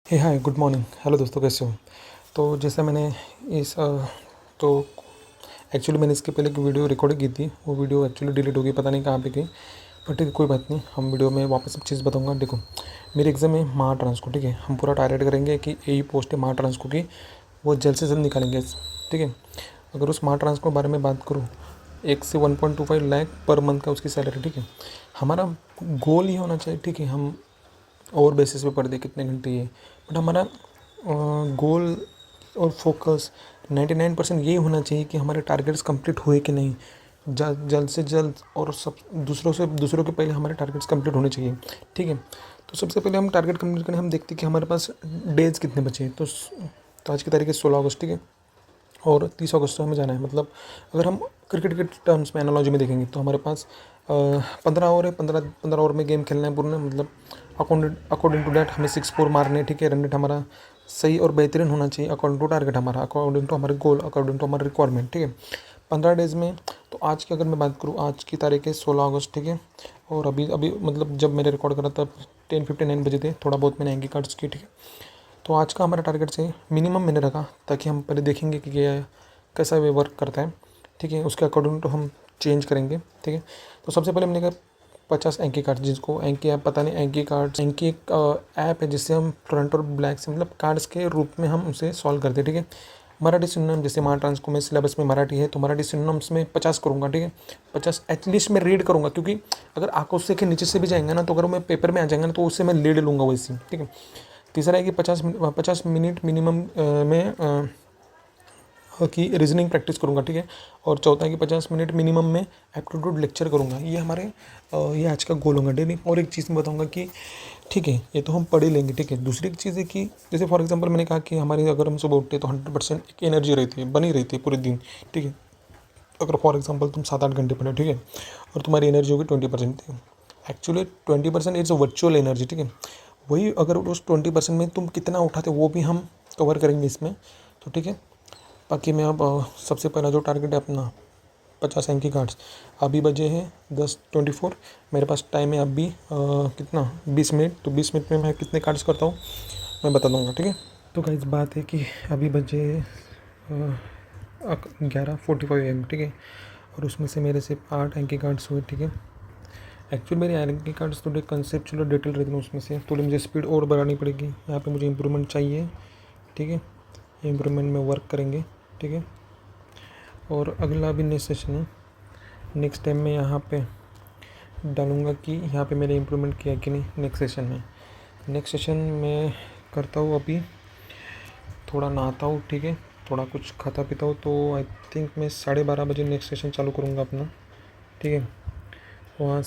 हे hi good morning. Hello दोस्तों, कैसे हो? तो जैसे मैंने इस तो एक्चुअली मैंने इसके पहले एक वीडियो रिकॉर्ड की थी। वो वीडियो एक्चुअली डिलीट हो गई, पता नहीं कहाँ पे गई। बट ठीक है, कोई बात नहीं। हम वीडियो में वापस सब चीज़ बताऊंगा। देखो, मेरे एग्ज़ाम है महा ट्रांसको। ठीक है, हम पूरा टारगेट करेंगे कि यही पोस्ट है महा ट्रांसको की, वो जल्द से जल्द निकालेंगे। ठीक है, अगर उस महा ट्रांसको के बारे में बात करूँ, 1 से 1.25 लाख पर मंथ का उसकी सैलरी। ठीक है, हमारा गोल ये होना चाहिए। ठीक है, हम और बेसिस पे पढ़ते कितने घंटे ये, बट हमारा गोल और फोकस 99% यही होना चाहिए कि हमारे टारगेट्स कंप्लीट हुए कि नहीं। जल्द से जल्द और सब दूसरों के पहले हमारे टारगेट्स कंप्लीट होने चाहिए। ठीक है, तो सबसे पहले हम टारगेट कंप्लीट करें। हम देखते हैं कि हमारे पास डेज कितने बचे हैं। तो आज की तारीख है 16 अगस्त। ठीक है, और 30 अगस्त को हमें जाना है। मतलब अगर हम क्रिकेट के टर्म्स में एनालॉजी में देखेंगे तो हमारे पास 15 ओवर है। 15 ओवर में गेम खेलना है पूर्ण। मतलब अकॉर्डिंग टू डैट हमें 6 4 मारने। ठीक है, रन रेट हमारा सही और बेहतरीन होना चाहिए अकॉर्डिंग टू टारगेट हमारा, अकॉर्डिंग टू हमारे गोल, अकॉर्डिंग टू हमारे रिक्वायरमेंट। ठीक है, 15 डेज़ में। तो आज की अगर मैं बात करूँ, आज की तारीख है 16 अगस्त। ठीक है, और अभी अभी मतलब जब मैंने रिकॉर्ड करा तब 10:59 बजे थे। थोड़ा बहुत मैंने एंकी कार्ड्स की। ठीक है, तो आज का हमारा टारगेट से मिनिमम मैंने रखा, ताकि हम पहले देखेंगे कि ये कैसा वे वर्क करता है। ठीक है, उसके अकॉर्डिंग तो हम चेंज करेंगे। ठीक है, तो सबसे पहले हमने कहा 50 एंकी कार्ड, जिसको एंकी ऐप पता नहीं, एंकी कार्ड, एंकी एक ऐप है जिससे हम फ्रंट और ब्लैक से मतलब कार्ड्स के रूप में हम उसे सॉल्व करते हैं। ठीक है, मराठी सिनोनिम, जैसे महा ट्रांसको में सिलेबस में मराठी है तो मराठी सिनोनिम्स में 50 करूँगा। ठीक है, 50 एटलीस्ट मैं रीड करूँगा, क्योंकि अगर आंखों से के नीचे से भी जाएंगे ना, तो अगर मैं पेपर में आ जाएंगे ना, तो उससे मैं लीड लूँगा वैसे। ठीक है, तीसरा है कि 50 मिनट मिनिमम में की रीजनिंग प्रैक्टिस करूँगा। ठीक है, और चौथा है कि 50 मिनट मिनिमम में एप्टीट्यूड लेक्चर करूँगा। ये हमारे ये आज का गोल होगा डेली। और एक चीज़ मैं बताऊँगा कि ठीक है, ये तो हम पढ़ ही लेंगे। ठीक है, दूसरी एक चीज़ है कि जैसे फॉर एग्जांपल मैंने कहा कि हमारी अगर हम सुबह उठते हैं तो 100% एक एनर्जी रहती है, बनी रहती है पूरे दिन। ठीक है, अगर फॉर एग्जांपल तुम 7 8 घंटे पढ़े, ठीक है, और तुम्हारी एनर्जी होगी 20%। Actually 20% it's virtual energy. ठीक है, वही अगर उस 20% में तुम कितना उठाते वो भी हम कवर करेंगे इसमें। तो ठीक है, बाकी मैं अब सबसे पहला जो टारगेट है अपना 50 एंकी कार्ड्स। अभी बजे हैं 10:24। मेरे पास टाइम है अभी कितना 20 मिनट। तो 20 मिनट में मैं कितने कार्ड्स करता हूँ मैं बता दूँगा। ठीक है, तो गाइस बात है कि अभी बजे 11:45 AM। ठीक है, और उसमें से मेरे सिर्फ 8 एंकी कार्ड्स हुए। ठीक है, एक्चुअली मेरे एंकी कार्ड्स थोड़े कंसेप्चुअल और डिटेल रहते हैं, उसमें से थोड़ी मुझे स्पीड और बढ़ानी पड़ेगी। यहाँ पे मुझे इंप्रूवमेंट चाहिए। ठीक है, इम्प्रूवमेंट में वर्क करेंगे। ठीक है, और अगला भी नेक्स्ट सेशन है। नेक्स्ट टाइम मैं यहाँ पे डालूँगा कि यहाँ पे मैंने इम्प्रूवमेंट किया कि नहीं नेक्स्ट सेशन में। नेक्स्ट सेशन में करता हूँ अभी, थोड़ा नहाता हूँ। ठीक है, थोड़ा कुछ खाता पीता हूँ, तो आई थिंक मैं 12:30 बजे नेक्स्ट सेशन चालू करूँगा अपना। ठीक है, वहाँ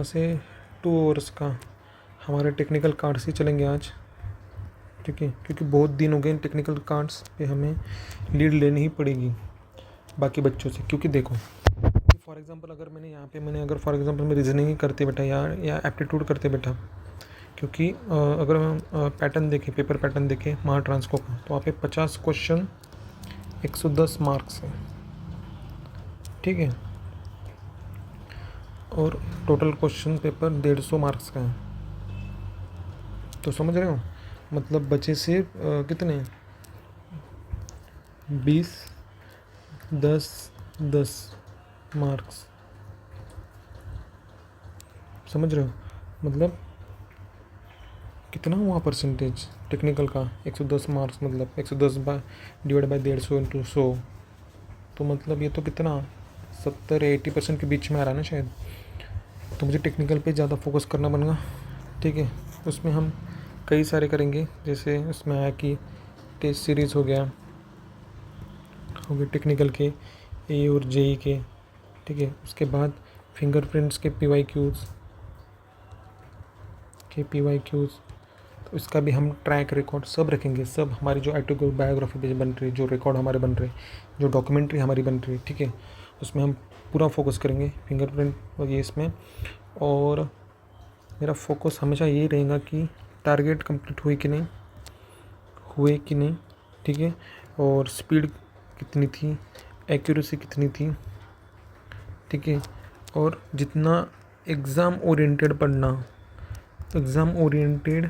से 2 आवर्स का हमारे टेक्निकल कार्ड्स ही चलेंगे आज। ठीक है, क्योंकि बहुत दिन हो गए टेक्निकल कार्ड्स पे हमें लीड लेनी ही पड़ेगी बाकी बच्चों से। क्योंकि देखो, फॉर एग्जांपल अगर मैंने अगर फॉर एग्जांपल मैं रीजनिंग ही करते बैठा या एप्टीट्यूड करते बैठा, क्योंकि अगर हम पैटर्न देखें, पेपर पैटर्न देखें महा ट्रांसको का, तो वहाँ पे 50 क्वेश्चन 110 मार्क्स है। ठीक है, और टोटल क्वेश्चन पेपर 150 मार्क्स का है। तो समझ रहे हो, मतलब बचे से कितने 20 10 10 मार्क्स। समझ रहे हो, मतलब कितना हुआ परसेंटेज टेक्निकल का 110 मार्क्स, मतलब 110 डिवाइड बाई 150 इंटू 100। तो मतलब ये तो कितना 70 या 80% के बीच में आ रहा है ना शायद। तो मुझे टेक्निकल पे ज़्यादा फोकस करना पड़ेगा। ठीक है, उसमें हम कई सारे करेंगे। जैसे उसमें आया कि टेस्ट सीरीज़ हो गया, हो गए टेक्निकल के ए और जेई के। ठीक है, उसके बाद फिंगरप्रिंट्स के पी वाई क्यूज़। तो इसका भी हम ट्रैक रिकॉर्ड सब रखेंगे। सब हमारी जो ऑटोबायोग्राफी पेज बन रही है, जो रिकॉर्ड हमारे बन रहे हैं, जो डॉक्यूमेंट्री हमारी बन रही है, ठीक है, उसमें हम पूरा फोकस करेंगे फिंगरप्रिंट वगैरह इसमें। और मेरा फोकस हमेशा यही रहेगा कि टारगेट कंप्लीट हुए कि नहीं। ठीक है, और स्पीड कितनी थी, एक्यूरेसी कितनी थी। ठीक है, और जितना एग्ज़ाम ओरिएंटेड पढ़ना, एग्ज़ाम ओरिएंटेड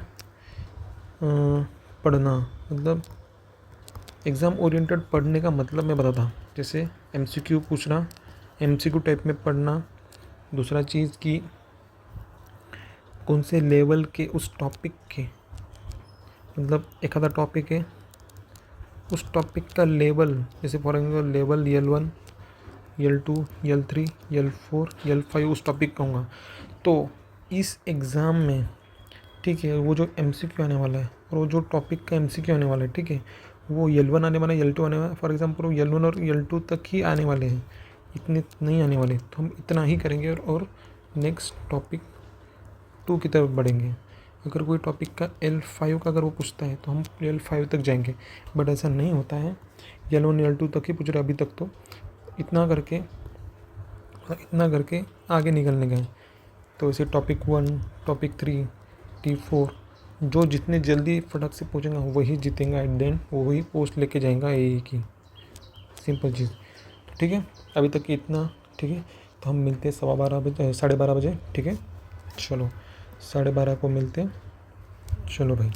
पढ़ना, मतलब एग्ज़ाम ओरिएंटेड पढ़ने का मतलब मैं बताता हूँ। जैसे एमसीक्यू पूछना, एमसीक्यू टाइप में पढ़ना। दूसरा चीज़ कि कौन से लेवल के उस टॉपिक के, मतलब एक आधा टॉपिक है, उस टॉपिक का लेवल, जैसे for example level L1, L2, L3, L4, L5 उस टॉपिक का होगा। तो इस एग्ज़ाम में, ठीक है, वो जो एमसीक्यू आने वाला है और वो जो टॉपिक का एमसीक्यू आने वाला है, ठीक है, वो L1 आने वाला है, L2 आने वाला है। फॉर एग्जांपल वो L1 और L2 तक ही आने वाले हैं, इतने नहीं आने वाले। तो हम इतना ही करेंगे और नेक्स्ट टॉपिक 2 की तरफ बढ़ेंगे। अगर कोई टॉपिक का L5 का अगर वो पूछता है तो हम L5 तक जाएंगे, बट ऐसा नहीं होता है। L1 L2 तक ही पूछ रहे अभी तक। तो इतना करके आगे निकलने गए। तो ऐसे टॉपिक 1, टॉपिक 3, T4, जो जितने जल्दी फटक से पहुँचेगा वही जीतेगा। एट द एंड वही पोस्ट लेके जाएगा AE की, सिंपल चीज़। तो ठीक है, अभी तक इतना। ठीक है, तो हम मिलते हैं 12:15 बजे, 12:30 बजे। ठीक है, चलो 12:30 को मिलते हैं। चलो भाई।